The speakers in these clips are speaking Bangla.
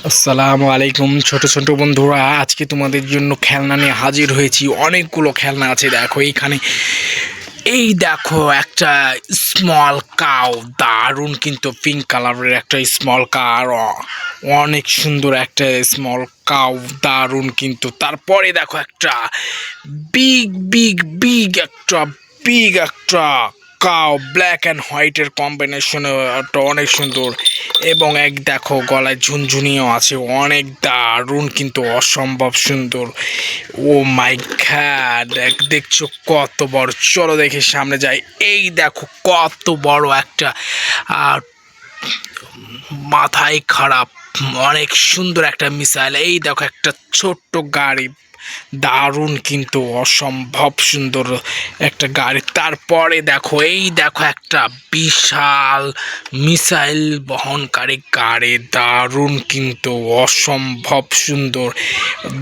আসসালামু আলাইকুম ছোট ছোট বন্ধুরা, আজকে তোমাদের জন্য খেলনা নিয়ে হাজির হয়েছি। অনেকগুলো খেলনা আছে। দেখো এইখানে, এই দেখো একটা স্মল কাউ, দারুণ কিন্তু পিঙ্ক কালারের একটা স্মল কার, অনেক সুন্দর একটা স্মল কাউ, দারুণ কিন্তু। তারপরে দেখো একটা বিগ বিগ বিগ একটা বিগ একটা কাউ, ব্ল্যাক অ্যান্ড হোয়াইটের কম্বিনেশনে একটা অনেক সুন্দর। এবং এক দেখো গলায় ঝুনঝুনিও আছে, অনেক দারুণ কিন্তু, অসম্ভব সুন্দর। ও মাই গড, দেখছো কত বড়। চলো দেখে সামনে যাই। এই দেখো কত বড় একটা, আর মাথায় খারাপ, অনেক সুন্দর একটা মিসাইল। এই দেখো একটা ছোট্ট গাড়ি, দারুণ কিন্তু, অসম্ভব সুন্দর একটা গাড়ি। তারপরে দেখো, এই দেখো একটা বিশাল মিসাইল বহনকারী গাড়ি, দারুণ কিন্তু, অসম্ভব সুন্দর,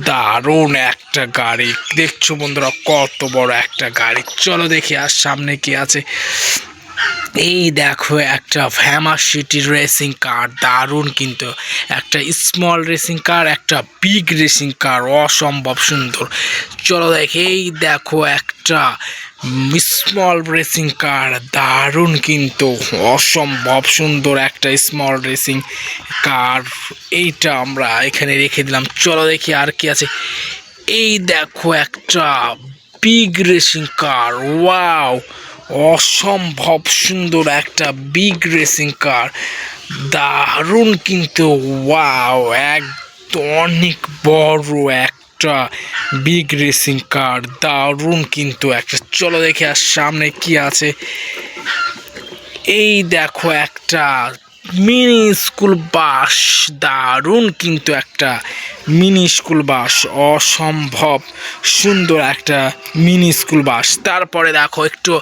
দারুণ একটা গাড়ি। দেখছো বন্ধুরা কত বড় একটা গাড়ি। চলো দেখি আর সামনে কি আছে। এই দেখো একটা ফেমাস সিটি রেসিং কার, দারুণ কিন্তু, একটা স্মল রেসিং কার, একটা বিগ রেসিং কার, অসম্ভব সুন্দর। চলো দেখি, এই দেখো একটা স্মল রেসিং কার, দারুণ কিন্তু, অসম্ভব সুন্দর একটা স্মল রেসিং কার। এইটা আমরা এখানে রেখে দিলাম। চলো দেখি আর কি আছে। এই দেখো একটা বিগ রেসিং কার, ওয়াও, অসম্ভব সুন্দর একটা বিগ রেসিং কার, দারুণ কিন্তু, ওয়াও, এক অনেক বড় একটা বিগ রেসিং কার, দারুণ কিন্তু একটা। চলো দেখি আর সামনে কি আছে। এই দেখো একটা মিনি স্কুল বাস, দারুণ কিন্তু একটা মিনি স্কুল বাস, অসম্ভব সুন্দর একটা মিনি স্কুল বাস। তারপরে দেখো একটু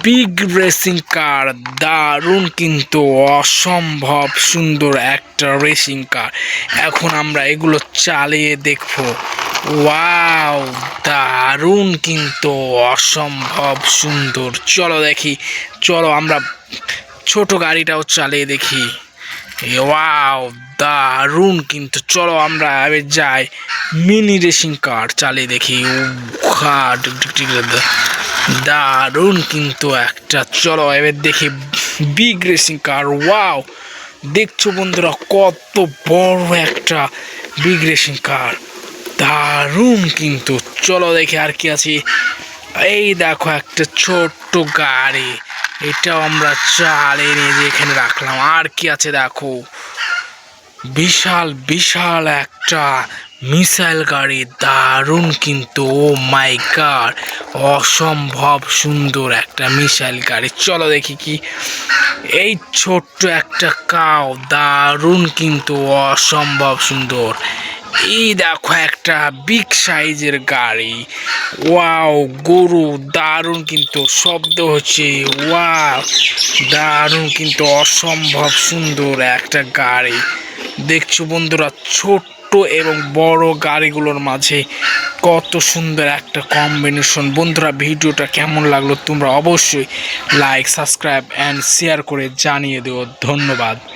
বিগ রেসিং কার, দারুণ কিন্তু, অসম্ভব সুন্দর একটা রেসিং কার। এখন আমরা এগুলো চালিয়ে দেখবো। ওয়াও, দারুণ কিন্তু, অসম্ভব সুন্দর। চলো দেখি, চলো আমরা ছোট গাড়িটাও চালিয়ে দেখি। ওয়াও, দারুণ কিন্তু। চলো আমরা এবার যাই, মিনি রেসিং কার চালিয়ে দেখি। দারুণ কিন্তু একটা। চলো এবার দেখি বিগ রেসিং কার। ওয়াও, দেখছো বন্ধুরা কত বড় একটা বিগ রেসিং কার, দারুণ কিন্তু। চলো দেখি আর কি আছে। এই দেখো একটা ছোট্ট গাড়ি, এটাও আমরা চালিয়ে নিয়ে যে এখানে রাখলাম। আর কি আছে দেখো, বিশাল বিশাল একটা মিসাইল গাড়ি, দারুণ কিন্তু, ও মাই গড, অসম্ভব সুন্দর একটা মিসাইল গাড়ি। চলো দেখি কি। এই ছোট্ট একটা কাউ, দারুণ কিন্তু, অসম্ভব সুন্দর। এই দেখো একটা বিগ সাইজের গাড়ি, ওয়াও, গরু, দারুণ কিন্তু, শব্দ হচ্ছে, ওয়াও, দারুণ কিন্তু, অসম্ভব সুন্দর একটা গাড়ি। দেখছো বন্ধুরা ছোট্ট এবং বড় গাড়িগুলোর মাঝে কত সুন্দর একটা কম্বিনেশন। বন্ধুরা ভিডিওটা কেমন লাগলো তোমরা অবশ্যই লাইক, সাবস্ক্রাইব অ্যান্ড শেয়ার করে জানিয়ে দিও। ধন্যবাদ।